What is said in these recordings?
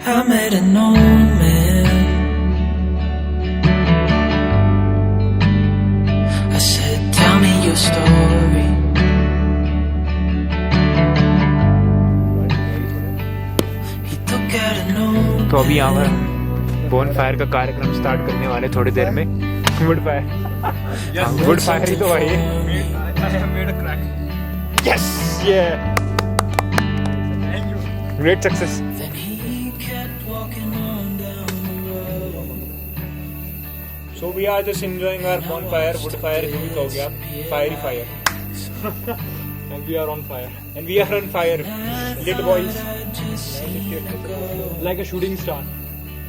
I met an old man. I said, tell me your story. He took out a note. तो अभी यहाँ पर हम bone fire का कार्यक्रम स्टार्ट करने वाले थोड़ी देर में। वुड फायर, वुड फायर ही तो भाई यस ये great success. Then he kept walking on down the road. So we are just enjoying our bonfire, wood fire, जो भी कहोगे आप, fiery fire. And we are on fire. And we are on fire, lit boys. Like a shooting star.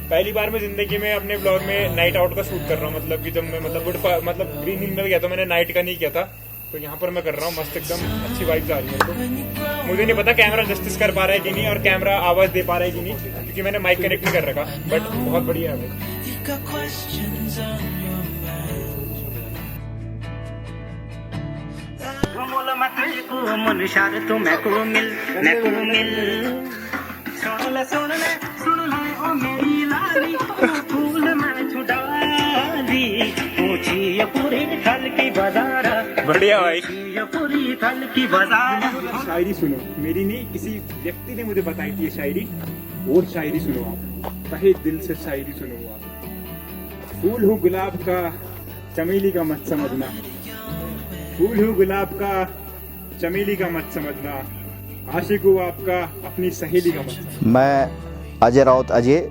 पहली बार मैं जिंदगी में अपने blog में नाइट आउट का शूट कर रहा हूँ। मतलब कि जब मैं मतलब ग्रीन हिल में गया था, मैंने नाइट का नहीं किया था, तो यहाँ पर मैं कर रहा हूँ। मस्त एकदम अच्छी वाइब्स आ रही है। तो मुझे नहीं पता कैमरा जस्टिस कर पा रहा है कि नहीं और कैमरा आवाज दे पा रहा है कि नहीं, क्योंकि मैंने माइक कनेक्ट नहीं कर रखा, बट बहुत बढ़िया है वो। You've got questions on your mind. मनुष्य तो मैं को मिल सुन ले ओ मेरी लाली फूल मैं छुड़ाली पूछी ये पूरी थल की बाजार बढ़िया भाई। ये पूरी थल की बाजार। शायरी सुनो, मेरी नहीं, किसी व्यक्ति ने मुझे बताई थी ये शायरी। और शायरी सुनो आप, तहे दिल से शायरी सुनो आप। फूल हूँ गुलाब का चमेली का मत समझना, फूल हूँ गुलाब का चमेली का मत समझना, आशिक हूँ आपका अपनी सहेली का मत समझना। मैं अजय राउत अजय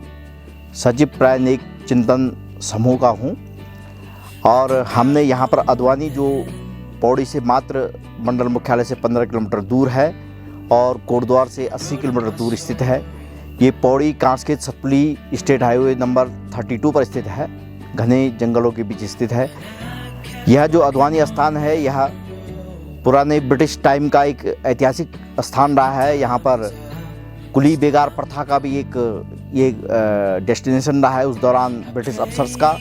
सचिव प्रायणिक चिंतन समूह का हूँ और हमने यहाँ पर अद्वानी जो पौड़ी से मात्र मंडल मुख्यालय से 15 किलोमीटर दूर है और कोटद्वार से 80 किलोमीटर दूर स्थित है। ये Pauri Kanskhet Satpuli state highway number 32 पर स्थित है, घने जंगलों के बीच स्थित है। यह जो अद्वानी स्थान है यह पुराने ब्रिटिश टाइम का एक ऐतिहासिक स्थान रहा है। यहाँ पर कुली बेगार प्रथा का भी एक ये डेस्टिनेशन रहा है उस दौरान ब्रिटिश अफसर्स का।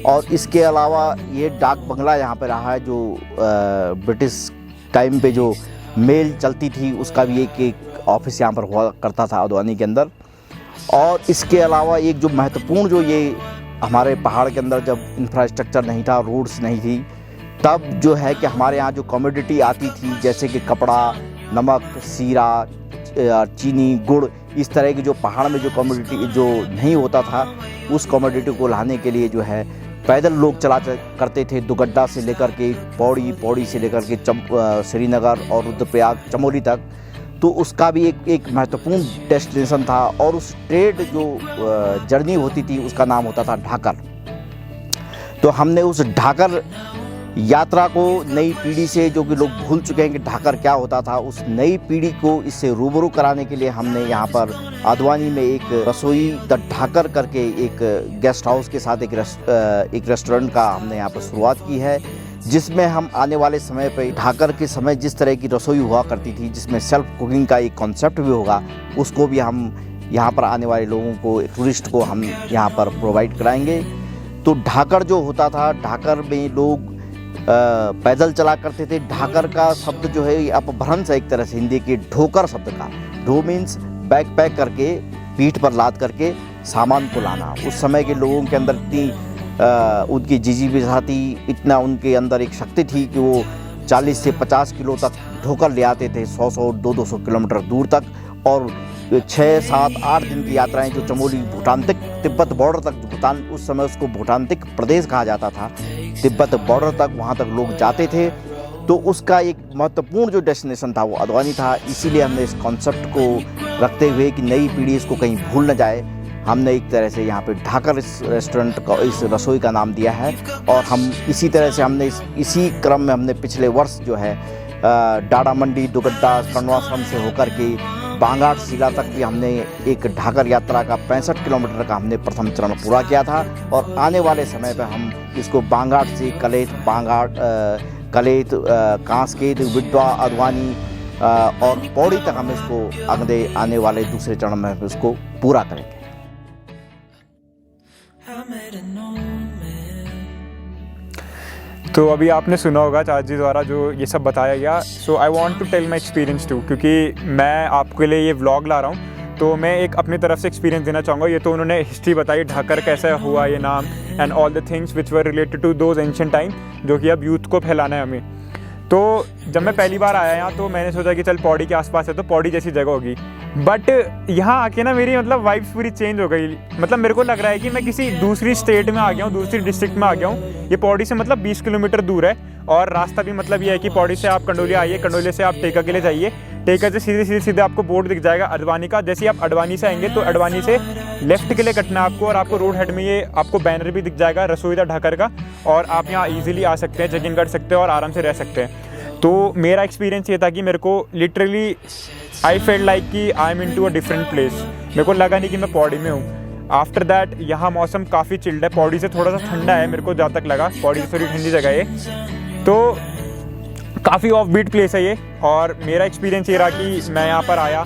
और इसके अलावा ये डाक बंगला यहाँ पे रहा है जो ब्रिटिश टाइम पे जो मेल चलती थी उसका भी एक ऑफिस यहाँ पर हुआ करता था अद्वानी के अंदर। और इसके अलावा एक जो महत्वपूर्ण जो ये हमारे पहाड़ के अंदर जब इंफ्रास्ट्रक्चर नहीं था, रोड्स नहीं थी, तब जो है कि हमारे यहाँ जो कमोडिटी आती थी जैसे कि कपड़ा, नमक, सीरा, चीनी, गुड़, इस तरह की जो पहाड़ में जो कमोडिटी जो नहीं होता था उस कमोडिटी को लाने के लिए जो है पैदल लोग चला करते थे। दुगड्डा से लेकर के पौड़ी, पौड़ी से लेकर के श्रीनगर और रुद्रप्रयाग चमोली तक। तो उसका भी एक महत्वपूर्ण डेस्टिनेशन था और उस ट्रेड जो जर्नी होती थी उसका नाम होता था ढाकर। तो हमने उस ढाकर यात्रा को नई पीढ़ी से, जो कि लोग भूल चुके हैं कि ढाकर क्या होता था, उस नई पीढ़ी को इससे रूबरू कराने के लिए हमने यहाँ पर अद्वानी में एक रसोई द ढाकर करके एक गेस्ट हाउस के साथ एक रेस्टोरेंट का हमने यहाँ पर शुरुआत की है, जिसमें हम आने वाले समय पे ढाकर के समय जिस तरह की रसोई हुआ करती थी जिसमें सेल्फ कुकिंग का एक कॉन्सेप्ट भी होगा, उसको भी हम यहाँ पर आने वाले लोगों को, टूरिस्ट को हम यहाँ पर प्रोवाइड कराएंगे। तो ढाकर जो होता था, ढाकर में लोग पैदल चला करते थे। ढाकर का शब्द जो है अपभ्रंश है एक तरह से हिंदी के ढोकर शब्द का। ढो मीन्स बैक पैक करके, पीठ पर लाद करके सामान को लाना। उस समय के लोगों के अंदर इतनी उनकी जिजीविषा थी, इतना उनके अंदर एक शक्ति थी कि वो 40 से 50 किलो तक ढोकर ले आते थे, 100-100, 200 किलोमीटर दूर तक। और 6, 7, 8 दिन की यात्राएं जो चमोली भूटान तक, तिब्बत बॉर्डर तक, भूटान उस समय उसको भूटांतिक प्रदेश कहा जाता था, तिब्बत बॉर्डर तक वहाँ तक लोग जाते थे। तो उसका एक महत्वपूर्ण जो डेस्टिनेशन था वो अद्वानी था। इसीलिए हमने इस कॉन्सेप्ट को रखते हुए कि नई पीढ़ी इसको कहीं भूल न जाए, हमने एक तरह से यहाँ पे ढाकर इस रेस्टोरेंट का, इस रसोई का नाम दिया है। और हम इसी तरह से हमने इसी क्रम में हमने पिछले वर्ष जो है डाड़ा मंडी, दुगड्डा, कर्णवाश्रम से होकर के बांगाट शिला तक भी हमने एक ढाकर यात्रा का 65 किलोमीटर का हमने प्रथम चरण पूरा किया था। और आने वाले समय पर हम इसको बांगाट से कलेत, कांसखेत, विड्वा, अद्वानी और पौड़ी तक हम इसको आने वाले दूसरे चरण में इसको पूरा करेंगे। तो अभी आपने सुना होगा चाचा जी द्वारा जो ये सब बताया गया। So I want to tell my experience too, क्योंकि मैं आपके लिए ये व्लॉग ला रहा हूँ तो मैं एक अपनी तरफ से एक्सपीरियंस देना चाहूँगा। ये तो उन्होंने हिस्ट्री बताई, ढाकर कैसे हुआ ये नाम, and all the things which were related to those ancient time, जो कि अब यूथ को फैलाना है हमें। तो जब मैं पहली बार आया यहाँ तो मैंने सोचा कि चल पौड़ी के आसपास है तो पौड़ी जैसी जगह होगी, बट यहाँ आके ना मेरी मतलब वाइब्स पूरी चेंज हो गई। मतलब मेरे को लग रहा है कि मैं किसी दूसरी स्टेट में आ गया हूँ, दूसरी डिस्ट्रिक्ट में आ गया हूँ। ये पौड़ी से मतलब 20 किलोमीटर दूर है, और रास्ता भी मतलब ये है कि पौड़ी से आप कंडोलिया आइए, कंडोलिया से आप टेका के लिए जाइए, टेका से सीधे आपको बोर्ड दिख जाएगा अडवाणी का। जैसे आप अडवाणी से आएंगे तो अडवाणी से लेफ्ट के लिए कटना आपको, और आपको रोड हेड में ये आपको बैनर भी दिख जाएगा रसोईदा ढाकर का, और आप यहाँ ईजिली आ सकते हैं, चेक इन कर सकते हैं और आराम से रह सकते हैं। तो मेरा एक्सपीरियंस ये था कि मेरे को लिटरली आई फेल्ट लाइक कि I am into a different place. मेरे को लगा नहीं कि मैं पौड़ी में हूँ। आफ्टर दैट यहाँ मौसम काफ़ी चिल्ड है, पौड़ी से थोड़ा सा ठंडा है मेरे को जहाँ तक लगा, पौड़ी से थोड़ी ठंडी जगह है, तो काफ़ी ऑफ बीट प्लेस है ये। और मेरा एक्सपीरियंस ये रहा कि मैं यहाँ पर आया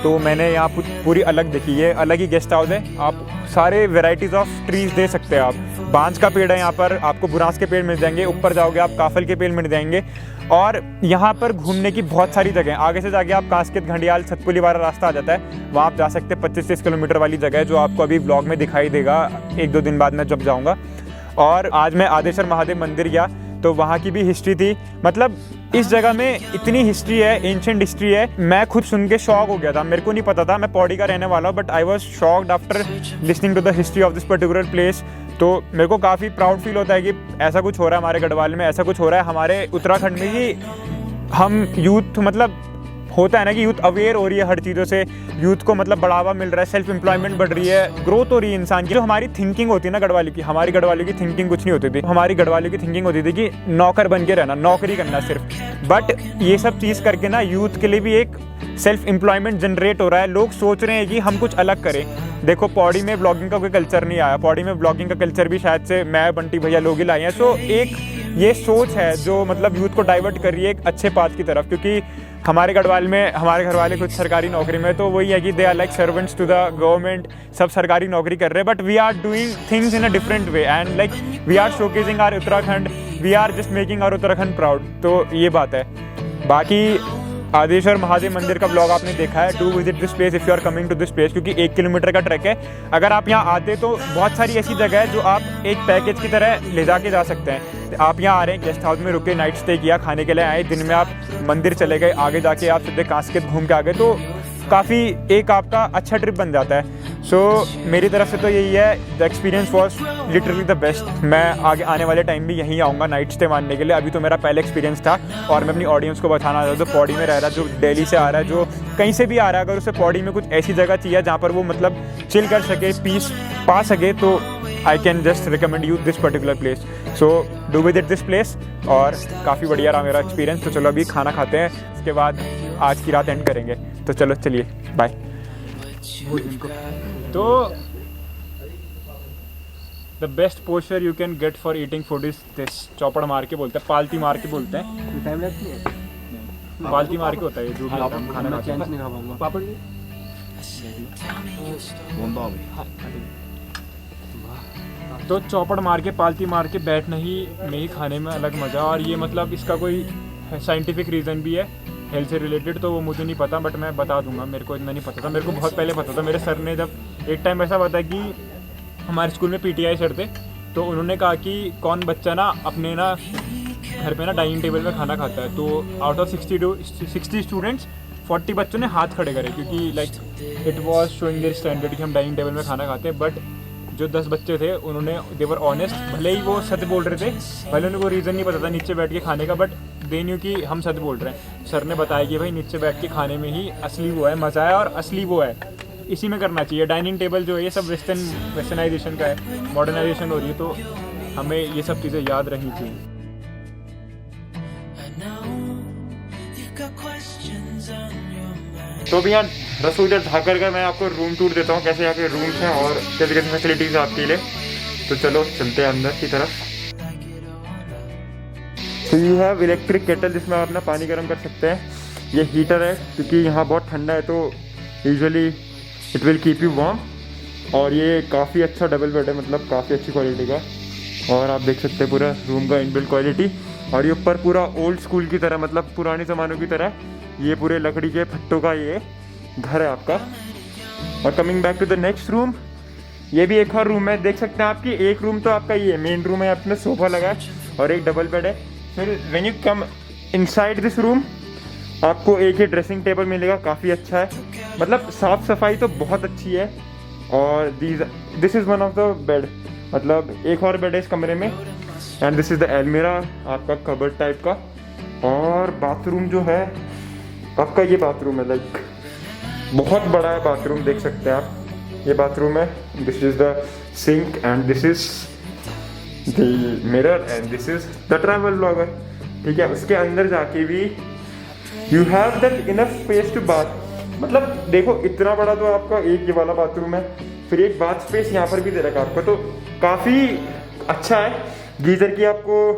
तो मैंने यहाँ पूरी अलग देखी है, अलग ही गेस्ट हाउस है। आप सारे वेराइटीज़ ऑफ ट्रीज़ दे सकते हैं। आप बांज का पेड़ है यहाँ पर, आपको बुरांस के पेड़ मिल जाएंगे, ऊपर जाओगे आप काफल के पेड़ मिल जाएंगे, और यहाँ पर घूमने की बहुत सारी जगह हैं। आगे से जाके आप कास्केत, घंडियाल, छतपुली वाला रास्ता आ जाता है, वहाँ आप जा सकते हैं। 25-30 किलोमीटर वाली जगह है जो आपको अभी व्लॉग में दिखाई देगा 1-2 दिन बाद मैं जब जाऊँगा। और आज मैं आदेश्वर महादेव मंदिर गया तो वहाँ की भी हिस्ट्री थी। मतलब इस जगह में इतनी हिस्ट्री है, एंशिएंट हिस्ट्री है, मैं खुद सुन के शॉक हो गया था। मेरे को नहीं पता था, मैं पौड़ी का रहने वाला हूँ, but I was shocked after listening to the history of this particular place. तो मेरे को काफ़ी प्राउड फील होता है कि ऐसा कुछ हो रहा है हमारे गढ़वाल में, ऐसा कुछ हो रहा है हमारे उत्तराखंड में कि हम यूथ, मतलब होता है ना कि यूथ अवेयर हो रही है हर चीज़ों से, यूथ को मतलब बढ़ावा मिल रहा है, सेल्फ एम्प्लॉयमेंट बढ़ रही है, ग्रोथ हो रही है इंसान की। जो हमारी थिंकिंग होती है ना गढ़वाली की, हमारी गढ़वाली की थिंकिंग कुछ नहीं होती थी। हमारी गढ़वाली की थिंकिंग होती थी कि नौकर बन के रहना, नौकरी करना सिर्फ। बट ये सब चीज़ करके ना यूथ के लिए भी एक सेल्फ एम्प्लॉयमेंट जनरेट हो रहा है। लोग सोच रहे हैं कि हम कुछ अलग करें। देखो पौड़ी में ब्लॉगिंग का कोई कल्चर नहीं आया, पौड़ी में ब्लॉगिंग का कल्चर भी शायद से मैं, बंटी भैया लोग ही लाए हैं। सो एक ये सोच है जो मतलब यूथ को डाइवर्ट कर रही है एक अच्छे पाथ की तरफ, क्योंकि हमारे गढ़वाल में हमारे घर वाले कुछ सरकारी नौकरी में, तो वही है कि they are like servants to the government, सब सरकारी नौकरी कर रहे हैं, but we are doing things in a different way and like we are showcasing our Uttarakhand, we are just making our Uttarakhand proud. तो ये बात है। बाकी आदेश्वर महादेव मंदिर का ब्लॉग आपने देखा है। Do visit this place if you are coming to this place, क्योंकि 1 किलोमीटर का ट्रैक है। अगर आप यहाँ आते तो बहुत सारी ऐसी जगह है जो आप एक पैकेज की तरह ले जाके जा सकते हैं। आप यहाँ आ रहे हैं, गेस्ट हाउस में रुके, नाइट स्टे किया, खाने के लिए आए, दिन में आप मंदिर चले गए, आगे जाके आप सीधे कास्केत घूम के आ गए, तो काफ़ी एक आपका अच्छा ट्रिप बन जाता है। सो मेरी तरफ से तो यही है, the experience was literally the best. मैं आगे आने वाले टाइम भी यहीं आऊँगा नाइट स्टे मारने के लिए। अभी तो मेरा पहला एक्सपीरियंस था, और मैं अपनी ऑडियंस को बताना चाहता हूँ जो पौड़ी में रह रहा है, जो दिल्ली से आ रहा है, जो कहीं से भी आ रहा है, अगर उसे पौड़ी में कुछ ऐसी जगह चाहिए जहाँ पर वो मतलब चिल कर सके, पीस पा सके, तो I can just recommend you this particular place. So do visit this place. और काफ़ी बढ़िया रहा मेरा एक्सपीरियंस। तो चलो अभी खाना खाते हैं, उसके बाद आज की रात एंड करेंगे। तो चलो चलिए, बाय। तो the best posture you can get for eating food is this. चौपड़ मार के बोलते हैं, पालती मार के बोलते हैं। टाइम लगती है, पालती मार के होता है जो भी हम खाना खाते हैं। नहीं खा पाऊंगा। पापड़ भी तो चौपड़ मार के, पालती मार के बैठना ही में ही खाने में अलग मज़ा। और ये मतलब इसका कोई साइंटिफिक रीज़न भी है हेल्थ से रिलेटेड, तो वो मुझे नहीं पता, बट मैं बता दूंगा। मेरे को इतना नहीं पता था, मेरे को बहुत पहले पता था। मेरे सर ने जब एक टाइम ऐसा बताया कि हमारे स्कूल में PTI सर थे, तो उन्होंने कहा कि कौन बच्चा ना अपने ना घर पे ना डाइनिंग टेबल में खाना खाता है, तो आउट ऑफ 60 स्टूडेंट्स 40 बच्चों ने हाथ खड़े करे, क्योंकि like it was showing their standard कि हम डाइनिंग टेबल में खाना खाते हैं। बट जो 10 बच्चे थे उन्होंने दे वर ऑनेस्ट, भले ही वो सच बोल रहे थे, भले उन्हें वो रीज़न नहीं पता था नीचे बैठ के खाने का, बट दे न्यू कि हम सच बोल रहे हैं। सर ने बताया कि भाई नीचे बैठ के खाने में ही असली वो है मज़ा है, और असली वो है इसी में करना चाहिए। डाइनिंग टेबल जो है ये सब वेस्टर्नाइजेशन का है, मॉडर्नाइजेशन हो रही है, तो हमें ये सब चीज़ें याद रखनी चाहिए। तो भी यहाँ रसोईदार ढाकर का मैं आपको रूम टूर देता हूँ, कैसे यहाँ के रूम्स हैं और कैसे कैसे फैसिलिटीज़ हैं आपके लिए। तो चलो चलते हैं अंदर की तरफ। तो यू हैव इलेक्ट्रिक केटल जिसमें आप अपना पानी गर्म कर सकते हैं। ये हीटर है क्योंकि यहाँ बहुत ठंडा है, तो usually it will keep you warm. और ये काफ़ी अच्छा डबल बेड है, मतलब काफ़ी अच्छी क्वालिटी का। और आप देख सकते हैं पूरा रूम का इनबिल्ट क्वालिटी। और ये ऊपर पूरा ओल्ड स्कूल की तरह, मतलब पुराने ज़मानों की तरह, ये पूरे लकड़ी के फट्टों का ये घर है आपका। और coming back to the next room, ये भी एक और रूम है, देख सकते हैं आपकी एक रूम तो आपका ये मेन रूम है, अपने सोफा लगा है और एक डबल बेड है। फिर when you come inside this room आपको एक ही ड्रेसिंग टेबल मिलेगा, काफ़ी अच्छा है, मतलब साफ़ सफाई तो बहुत अच्छी है। और this is one of the bed, मतलब एक और बेड है इस कमरे में। And this is the almirah, आपका कबर्ड टाइप का। और बाथरूम जो है आपका, ये बाथरूम है लाइक बहुत बड़ा है बाथरूम, देख सकते हैं आप, ये बाथरूम है। This is the sink and this is the mirror and this is the travel blogger, ठीक है। उसके अंदर जाके भी you have that enough space to bath, मतलब देखो इतना बड़ा तो आपका एक ये वाला बाथरूम है, फिर एक बाथ स्पेस यहाँ पर भी दे रखा आपको, तो काफ़ी अच्छा है। गीज़र की आपको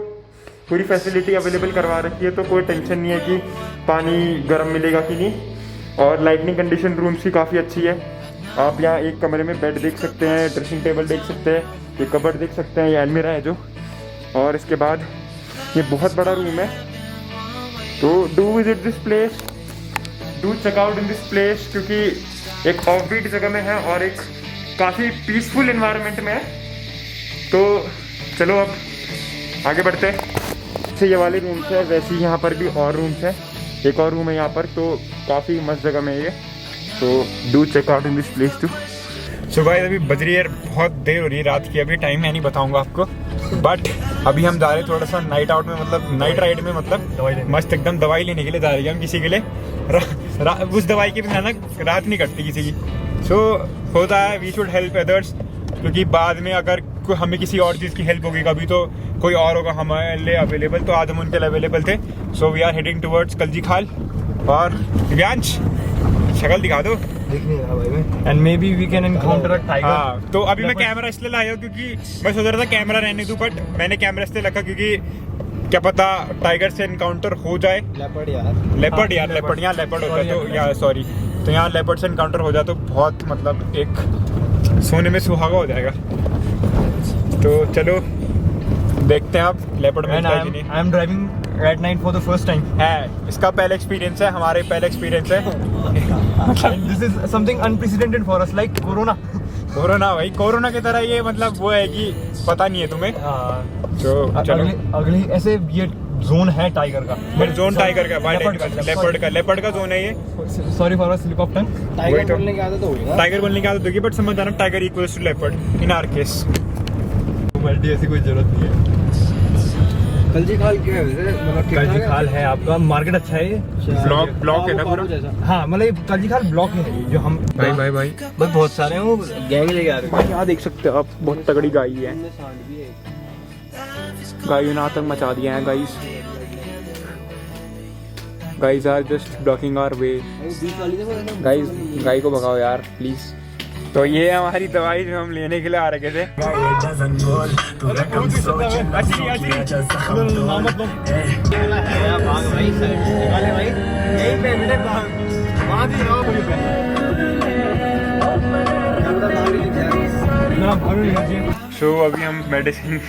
पूरी फैसिलिटी अवेलेबल करवा रखी है, तो कोई टेंशन नहीं है कि पानी गर्म मिलेगा कि नहीं। और लाइटनिंग कंडीशन रूम्स की काफ़ी अच्छी है। आप यहाँ एक कमरे में बेड देख सकते हैं, ड्रेसिंग टेबल देख सकते हैं, ये कबर्ड देख सकते हैं, ये अलमीरा है जो, और इसके बाद ये बहुत बड़ा रूम है। तो do visit this place, do check out in this place, क्योंकि एक ऑफबीट जगह में है और एक काफ़ी पीसफुल एनवायरनमेंट में है। तो चलो अब आगे बढ़ते हैं। जैसे ये वाले रूम्स है वैसे ही यहाँ पर भी और रूम्स है, एक और रूम है यहाँ पर, तो काफ़ी मस्त जगह में ये, तो do check out in this place too. So guys अभी बज रही है, बहुत देर हो रही है रात की, अभी टाइम मैं नहीं बताऊंगा आपको, बट अभी हम जा रहे हैं थोड़ा सा नाइट आउट में, मतलब नाइट राइड में, मतलब मस्त एकदम दवाई लेने के लिए जा रहे हैं हम किसी के लिए। उस दवाई की बिना ना रात नहीं कटती किसी की। सो होता है, वी शुड हेल्प अदर्स, क्योंकि बाद में अगर हमें किसी और चीज़ की हेल्प होगी कभी तो कोई और होगा हमारे लिए अवेलेबल, तो आज हम उनके लिए अवेलेबल थे। So we are heading towards Kalji Khal. और दिव्यांश शक्ल दिखा दो, दिख नहीं रहा भाई मैं, and maybe we can encounter a tiger. हाँ, तो अभी मैं कैमरा इसलिए लाया हूँ क्योंकि मैं सोच रहा था कैमरा रहने दूँ, बट मैंने कैमरा इसलिए रखा क्योंकि क्या पता टाइगर से एनकाउंटर हो जाए। लेपर्ड यार लेपर्ड यहाँ लेपर्ड होता है, तो यहाँ सॉरी, तो यहाँ लेपर्ड से एनकाउंटर हो जाए तो बहुत मतलब एक सोने में सुहागा हो जाएगा। तो चलो देखते हैं आप लेपर्ड में मिलता है कि नहीं। I am driving at night for the first time है, इसका पहला एक्सपीरियंस है, हमारे पहला एक्सपीरियंस है। This is something unprecedented for us, like corona भाई, कोरोना की तरह ये, मतलब वो है कि पता नहीं है तुम्हें। तो चलो अगले ऐसे ये जोन है टाइगर का, बट जोन टाइगर का, लेपर्ड का जोन है ये। Sorry for a slip of tongue. Tiger बोलने की आदत होगी, टाइगर बोलने की आदत होगी, बट समझ आना tiger equals to leopard in our case. Multi ऐसी कोई जरूरत नहीं है। कल्जी खाल क्या है वैसे, मतलब कल्जी खाल है आपका, मार्केट अच्छा है ये, ब्लॉक है ना पूरा। हाँ मतलब कल्जी खाल ब्लॉक है जो हम भाई बहुत सारे हैं, वो गैंग लेके आ रहे हैं। यहाँ देख सकते हो आप, बहुत तगड़ी गाय है, गायों ने आतंक मचा दिया है। Guys are just blocking our way. Guys गाय को भगाओ यार प्लीज। तो ये हमारी दवाई जो हम लेने के लिए आ रखे थे। सो अभी हम मेडिसिन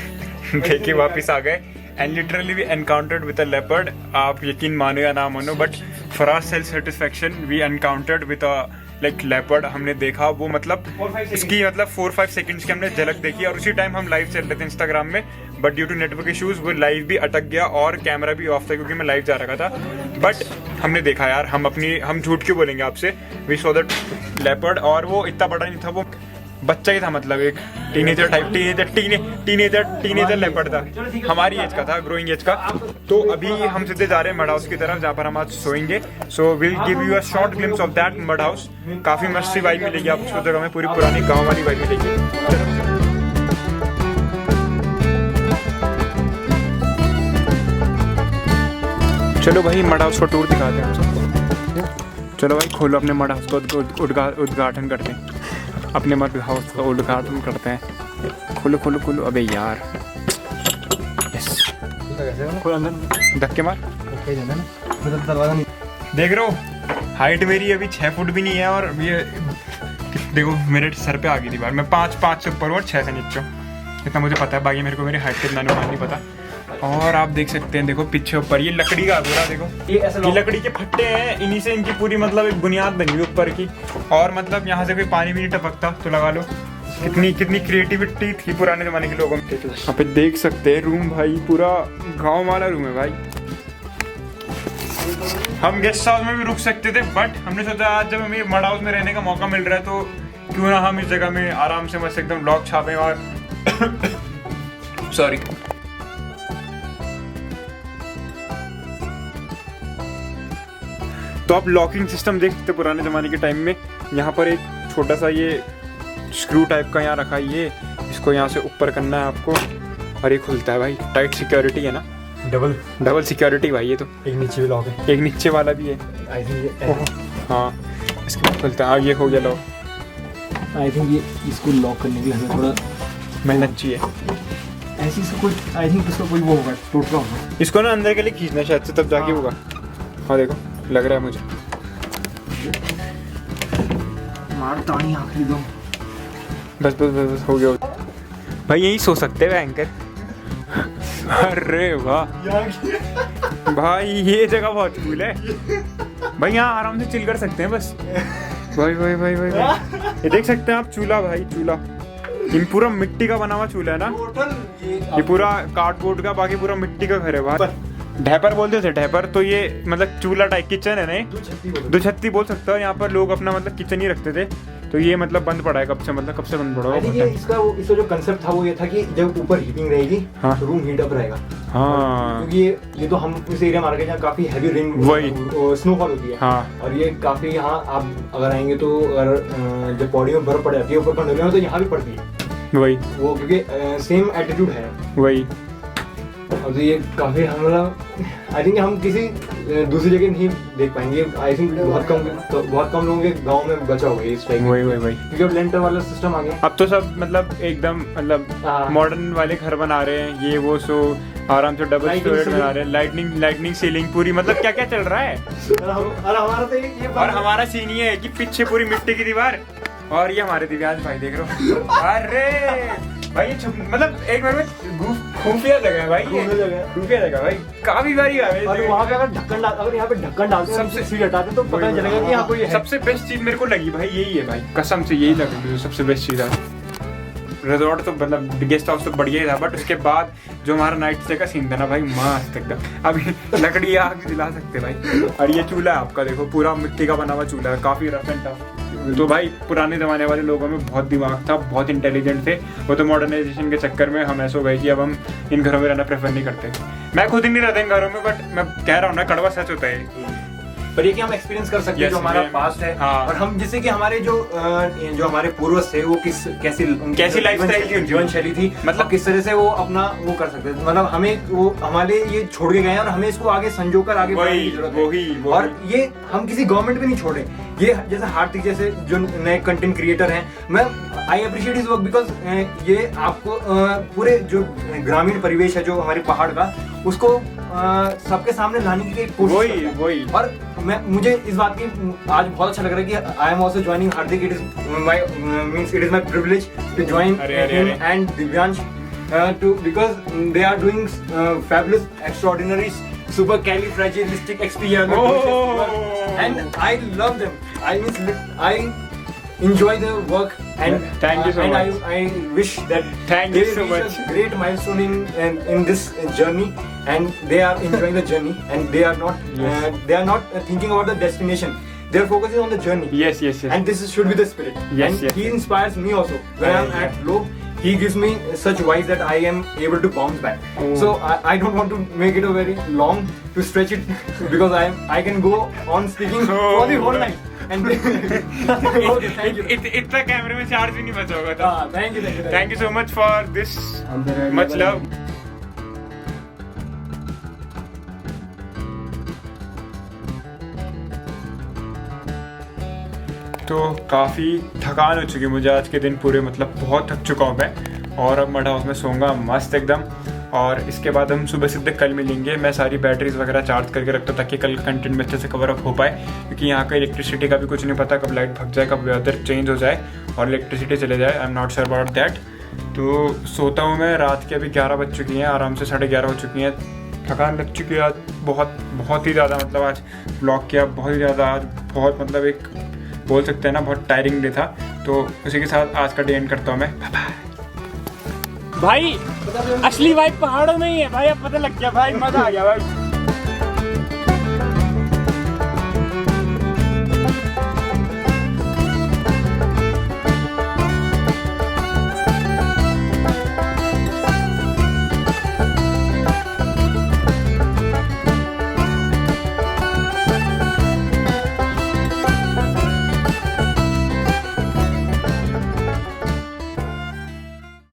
लेके वापस आ गए and literally we encountered with a leopard. आप यकीन मानो या ना मानो, but for our self satisfaction we encountered with a like leopard. हमने देखा वो, मतलब इसकी मतलब 4-5 सेकंड्स की हमने झलक देखी, और उसी टाइम हम लाइव चल रहे थे इंस्टाग्राम में, but due to network issues वो लाइव भी अटक गया और कैमरा भी ऑफ था क्योंकि मैं लाइव जा रखा था। बट हमने देखा यार, हम झूठ क्यों बोलेंगे आपसे, वी सॉ दैट लेपर्ड, और वो इतना बड़ा नहीं था, वो बच्चा ही था, मतलब एक टीनेजर लेपर्ड था, हमारी एज का था, ग्रोइंग एज का। तो अभी हम सीधे जा रहे हैं मड हाउस की तरफ, जहाँ पर हम आज सोएंगे। So will give you a short glimpse of that mud house. काफी मस्त सी वाइब मिलेगी आपको उस जगह में, पूरी पुरानी गाँव वाली वाइब मिलेगी। चलो भाई मड हाउस का टूर दिखाते हैं हम सबको। चलो भाई खोलो अपने मड हाउस को, उद्घाटन करते हैं, अपने मड हाउस का उद्घाटन करते हैं। खोलो खोलो खोलो, अबे यार यस, खोलो अंदर, धक्के मार। दरवाजा नहीं देख रहे हो, हाइट मेरी अभी 6 फुट भी नहीं है, और ये देखो मेरे सर पे आ गई दीवार। मैं 5 से ऊपर हूँ और 6 से नीचे हूँ, इतना मुझे पता है, बाकी मेरे को मेरी हाइट के इतना अनुमान नहीं पता। और आप देख सकते हैं, देखो पीछे ऊपर ये लकड़ी का पूरा, देखो ये लकड़ी के फट्टे हैं, इन्हीं से इनकी पूरी मतलब एक बुनियाद बनी हुई ऊपर की। और मतलब यहाँ से कोई पानी भी नहीं टपकता, तो लगा लो कितनी क्रिएटिविटी थी पुराने जमाने के लोगों में। यहाँ पे देख सकते हैं रूम भाई, पूरा गाँव वाला रूम है भाई। हम गेस्ट हाउस में भी रुक सकते थे, बट हमने सोचा आज जब हमें मड हाउस में रहने का मौका मिल रहा है तो क्यों ना हम इस जगह में आराम से मस्त एकदम ब्लॉग छापें और सॉरी। तो आप लॉकिंग सिस्टम देख सकते पुराने ज़माने के टाइम में। यहाँ पर एक छोटा सा ये स्क्रू टाइप का यहाँ रखा है, ये इसको यहाँ से ऊपर करना है आपको और ये खुलता है भाई। टाइट सिक्योरिटी है ना, डबल सिक्योरिटी भाई। ये तो एक नीचे भी लॉक है, एक नीचे वाला भी है। आई थिंक हाँ, इसके बाद खुलता है। ये हो गया लॉक। आई थिंक ये इसको लॉक करने के लिए हमें थोड़ा मेहनत चाहिए। ऐसी से कोई, आई थिंक इसका कोई वो होगा, टूट रहा होगा। इसको ना अंदर के लिए खींचना शायद से, तब जाके होगा। हाँ देखो, लग रहा है मुझे। मार तानी आखिरी दो। बस बस बस बस हो गया भाई। यही सो सकते हैं एंकर। अरे वाह भाई, ये जगह बहुत कूल है भाई। यहाँ आराम से चिल कर सकते हैं बस। भाई भाई भाई भाई, भाई। ये देख सकते हैं आप, चूल्हा भाई, चूल्हा। ये पूरा मिट्टी का बना हुआ चूल्हा है ना। ये पूरा कार्डबोर्ड का, बाकी पूरा मिट्टी का घर है भाई। ढैपर बोलते थे, ढैपर। तो ये मतलब चूल्हा टाइप किचन है नहीं, दुछत्ती बोल सकते हो। यहाँ पर लोग अपना मतलब किचन ही रखते थे। तो ये मतलब बंद पड़ा है कब से, मतलब कब से बंद पड़ा है? इसका जो कंसेप्ट था वो ये था कि जब ऊपर हीटिंग रहेगी हाँ। तो रूम हीट अप रहेगा। हाँ, क्योंकि ये तो हम इस एरिया में आ रहे हैं जहाँ काफी हैवी रेन, वही स्नोफॉल होती है। हाँ। और ये काफी यहाँ आप अगर आएंगे तो अगर जब पौड़ी में बर्फ पड़ जाती है ऊपर खंडों में, तो यहाँ भी पड़ती है वही वो, क्योंकि सेम एटीट्यूड है वही। और तो ये काफी हमारा, आई थिंक हम किसी दूसरी जगह नहीं देख पाएंगे। आई थिंक बहुत कम लोगों के गांव में बचा हुआ है इस टाइप। वही क्योंकि अब लेंटर वाला सिस्टम आ गया। अब तो सब मतलब एकदम मतलब मॉडर्न वाले घर बना रहे हैं, ये वो। सो आराम से डबल स्टोरेज बना रहे हैं, लाइटनिंग सीलिंग पूरी, मतलब क्या क्या चल रहा है। और हमारा तो ये और हमारा सीन ये है कि पीछे पूरी मिट्टी की दीवार, और ये हमारे दिव्यांश भाई देख रहे हो। अरे भाई ये मतलब एक बार में खुफिया जगह है भाई, ये खुफिया जगह भाई। काफी बारी है। और वहाँ पे अगर यहाँ पे ढक्कन डालते हैं, सबसे सीट हटाते तो पता नहीं चलेगा कि यहाँ कोई है। सबसे बेस्ट चीज मेरे को लगी भाई यही है भाई, कसम से यही लगी सबसे बेस्ट चीज है। रिजॉर्ट तो मतलब गेस्ट हाउस तो बढ़िया ही था, बट उसके बाद जो हमारा नाइट स्टे का सीन था ना भाई, मस्त एकदम। अभी लकड़ी आग जला सकते भाई। और ये चूल्हा है आपका, देखो पूरा मिट्टी का बना हुआ चूल्हा है, काफी रफ एंड टफ। तो भाई पुराने जमाने वाले लोगों में बहुत दिमाग था, बहुत इंटेलिजेंट थे वो। तो मॉडर्नाइजेशन के चक्कर में हम ऐसे हो गए कि अब हम इन घरों में रहना प्रेफर नहीं करते। मैं खुद ही नहीं रहता इन घरों में, बट मैं कह रहा हूँ ना, कड़वा सच होता है। पर ये कि हम एक्सपीरियंस कर सकते हैं जो हमारा पास्ट है। हाँ। और हम जिससे कि हमारे जो हमारे पूर्वज थे वो कैसी लाइफस्टाइल थी, जीवन शैली थी, मतलब किस तरह से वो अपना वो कर सकते थे। मतलब हमें वो हमारे ये छोड़ के गए हैं और हमें इसको आगे संजोकर आगे बढ़ाने की जरूरत है। और ये हम किसी गवर्नमेंट पे नहीं छोड़े। ये जैसे हार्दिक जैसे जो नए कंटेंट क्रिएटर हैं, मैं I appreciate his work because ये आपको पूरे जो ग्रामीण परिवेश है जो हमारे पहाड़ का, उसको सबके सामने लाने की कोशिश। वही और मुझे इस बात की आज बहुत अच्छा लग रहा है कि I am also joining Hardik. It is my privilege to join him and Divyansh to because they are doing fabulous, extraordinary, supercalifragilisticexpialidocious, and I love them. I enjoy their work, and thank you so and much. I wish that Thank they you so reach much. a great milestone in this journey, and they are enjoying the journey, and they are not thinking about the destination. Their focus is on the journey. Yes. And this should be the spirit. Yes. He inspires me also. When I'm at low, he gives me such vibes that I am able to bounce back. So I don't want to make it a very long to stretch it because I can go on speaking for the whole night. And इतना कैमरे में charge भी नहीं बचा होगा तो thank you so much for this much love. तो काफ़ी थकान हो चुकी है मुझे आज के दिन पूरे, मतलब बहुत थक चुका हूँ मैं। और अब मड हाउस में सोऊंगा मस्त एकदम। और इसके बाद हम सुबह सीधे कल मिलेंगे। मैं सारी बैटरीज वगैरह चार्ज करके रखता हूँ ताकि कल कंटेंट में अच्छे से कवर अप हो पाए, क्योंकि यहाँ का इलेक्ट्रिसिटी का भी कुछ नहीं पता, कब लाइट भग जाए, कब वेदर चेंज हो जाए और इलेक्ट्रिसिटी चले जाए। I am not sure about that. तो सोता हूँ मैं रात के, अभी 11 बज चुकी हैं, आराम से 11:30 हो चुकी हैं। थकान लग चुकी है आज बहुत ही ज़्यादा, मतलब आज ब्लॉग किया बहुत ही ज़्यादा, आज बहुत मतलब एक बोल सकते हैं ना बहुत टायरिंग डे था। तो उसी के साथ आज का डे एंड करता हूँ मैं। भाई असली भाई पहाड़ों में ही है भाई, अब पता लग गया भाई, मज़ा आ गया भाई।